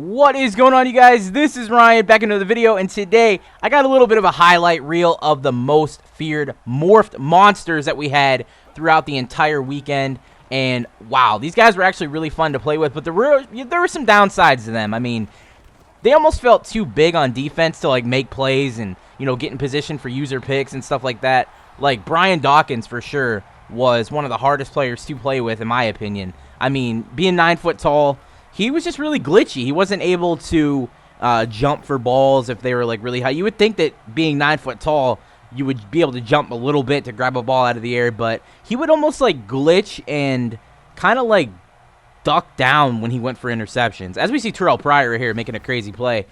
What is going on, you guys? This is Ryan back into the video, and today I got a little bit of a highlight reel of the most feared morphed monsters that we had throughout the entire weekend. And wow, these guys were actually really fun to play with, but there were some downsides to them. I mean, they almost felt too big on defense to like make plays and, you know, get in position for user picks and stuff like that. Like Brian Dawkins for sure was one of the hardest players to play with, in my opinion. I mean, being 9 foot tall, he was just really glitchy. He wasn't able to jump for balls if they were like really high. You would think that being 9 foot tall, you would be able to jump a little bit to grab a ball out of the air, but he would almost like glitch and kind of like duck down when he went for interceptions. As we see Terrell Pryor here making a crazy play.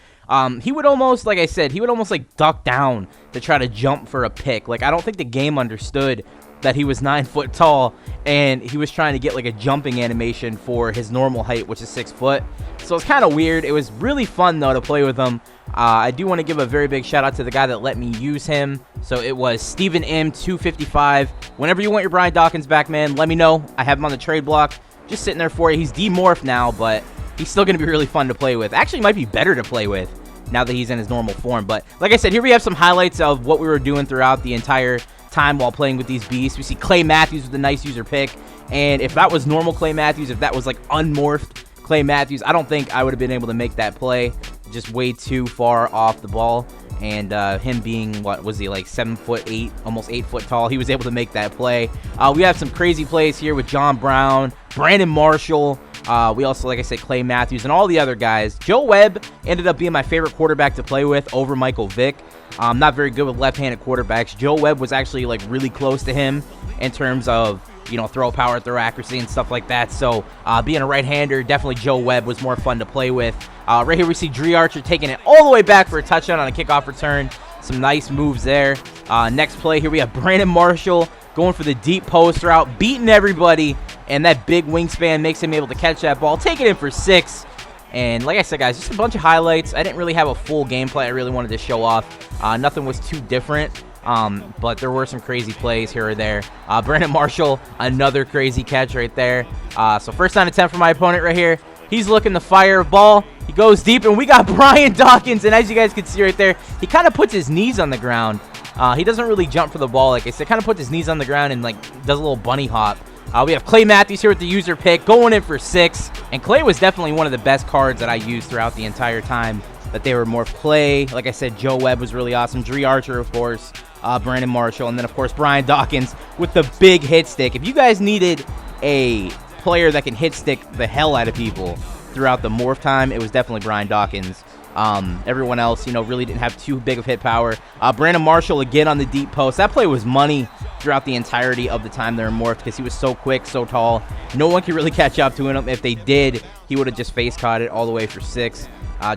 He would almost, like I said, he would almost like duck down to try to jump for a pick. Like, I don't think the game understood that he was 9 foot tall and he was trying to get like a jumping animation for his normal height, which is 6 foot. So it's kind of weird. It was really fun though to play with him. I do want to give a very big shout out to the guy that let me use him. So it was Steven M255. Whenever you want your Brian Dawkins back, man, let me know. I have him on the trade block, just sitting there for you. He's demorphed now, but he's still going to be really fun to play with. Actually, might be better to play with now that he's in his normal form. But like I said, here we have some highlights of what we were doing throughout the entire time while playing with these beasts. We see Clay Matthews with a nice user pick, and if that was normal Clay Matthews, if that was like unmorphed Clay Matthews, I don't think I would have been able to make that play. Just way too far off the ball, and him being, what was he, like 7'8", almost 8 foot tall, he was able to make that play. We have some crazy plays here with John Brown, Brandon Marshall. We also, like I said, Clay Matthews and all the other guys. Joe Webb ended up being my favorite quarterback to play with over Michael Vick. Not very good with left-handed quarterbacks. Joe Webb was actually like really close to him in terms of, you know, throw power, throw accuracy and stuff like that. So being a right-hander, definitely Joe Webb was more fun to play with. Right here we see Dree Archer taking it all the way back for a touchdown on a kickoff return. Some nice moves there. Next play here we have Brandon Marshall going for the deep post route, beating everybody, and that big wingspan makes him able to catch that ball, take it in for 6. And like I said, guys, just a bunch of highlights. I didn't really have a full gameplay I really wanted to show off. Nothing was too different, but there were some crazy plays here or there. Brandon Marshall, another crazy catch right there. So first down and 10 for my opponent right here. He's looking to fire a ball. He goes deep, and we got Brian Dawkins. And as you guys can see right there, he kind of puts his knees on the ground. He doesn't really jump for the ball, like I said. Kind of puts his knees on the ground and like does a little bunny hop. We have Clay Matthews here with the user pick, going in for 6. And Clay was definitely one of the best cards that I used throughout the entire time that they were morphed. Clay, like I said, Joe Webb was really awesome. Dree Archer, of course. Brandon Marshall. And then, of course, Brian Dawkins with the big hit stick. If you guys needed a player that can hit stick the hell out of people throughout the morph time, it was definitely Brian Dawkins. Everyone else, you know, really didn't have too big of hit power. Brandon Marshall again on the deep post. That play was money throughout the entirety of the time they were morphed because he was so quick, so tall. No one could really catch up to him. If they did, he would have just face caught it all the way for 6.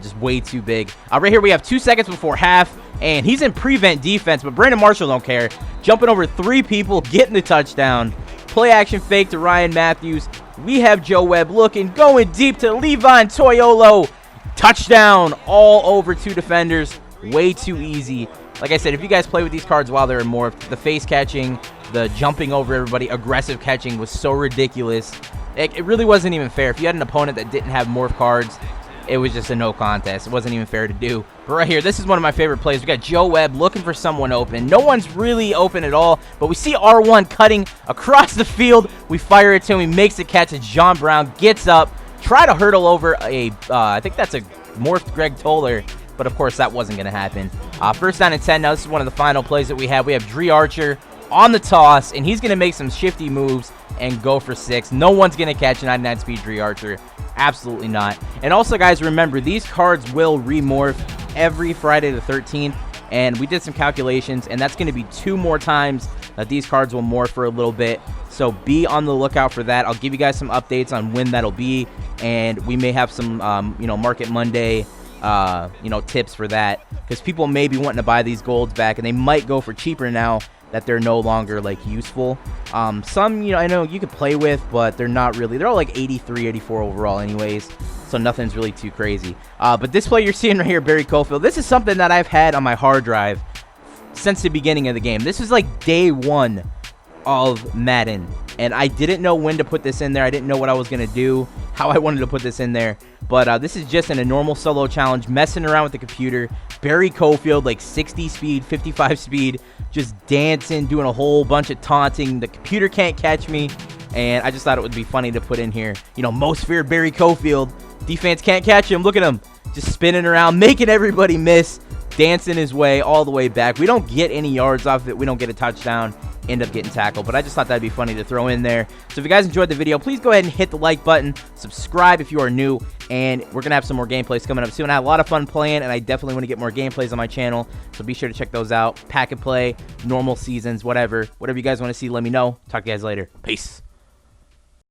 Just way too big. Right here we have 2 seconds before half, and he's in prevent defense, but Brandon Marshall don't care. Jumping over 3 people, getting the touchdown. Play action fake to Ryan Matthews. We have Joe Webb looking, going deep to Levon Toyolo. Touchdown all over 2 defenders. Way too easy. Like I said, if you guys play with these cards while they're morphed, the face catching, the jumping over everybody, aggressive catching was so ridiculous. It really wasn't even fair. If you had an opponent that didn't have morph cards, it was just a no contest. It wasn't even fair to do. But right here, this is one of my favorite plays. We got Joe Webb looking for someone open. No one's really open at all, but we see R1 cutting across the field. We fire it to him. He makes a catch. It's John Brown. Gets up. Try to hurdle over a, I think that's a morphed Greg Toller, but of course that wasn't going to happen. First down and 10. Now this is one of the final plays that we have. We have Dree Archer on the toss, and he's going to make some shifty moves and go for 6. No one's going to catch a 99 speed Dree Archer. Absolutely not. And also, guys, remember, these cards will remorph every Friday the 13th, and we did some calculations, and that's going to be 2 more times that these cards will morph for a little bit. So be on the lookout for that. I'll give you guys some updates on when that'll be, and we may have some, you know, Market Monday, you know, tips for that, because people may be wanting to buy these golds back, and they might go for cheaper now that they're no longer like useful. Some, you know, I know you could play with, but they're not really. They're all like 83, 84 overall anyways, so nothing's really too crazy. But this play you're seeing right here, Barry Cofield, this is something that I've had on my hard drive since the beginning of the game. This is like day 1 of Madden, and I didn't know when to put this in there. I didn't know what I was going to do, how I wanted to put this in there. But this is just in a normal solo challenge, messing around with the computer. Barry Cofield, like 60 speed, 55 speed, just dancing, doing a whole bunch of taunting. The computer can't catch me, and I just thought it would be funny to put in here. You know, most feared Barry Cofield. Defense can't catch him. Look at him. Just spinning around, making everybody miss, dancing his way all the way back. We don't get any yards off of it. We don't get a touchdown. End up getting tackled, but I just thought that'd be funny to throw in there. So if you guys enjoyed the video, please go ahead and hit the like button, subscribe if you are new, and we're gonna have some more gameplays coming up soon. I had a lot of fun playing, and I definitely want to get more gameplays on my channel, so be sure to check those out. Pack and play, normal seasons, whatever you guys want to see, let me know. Talk to you guys later. Peace.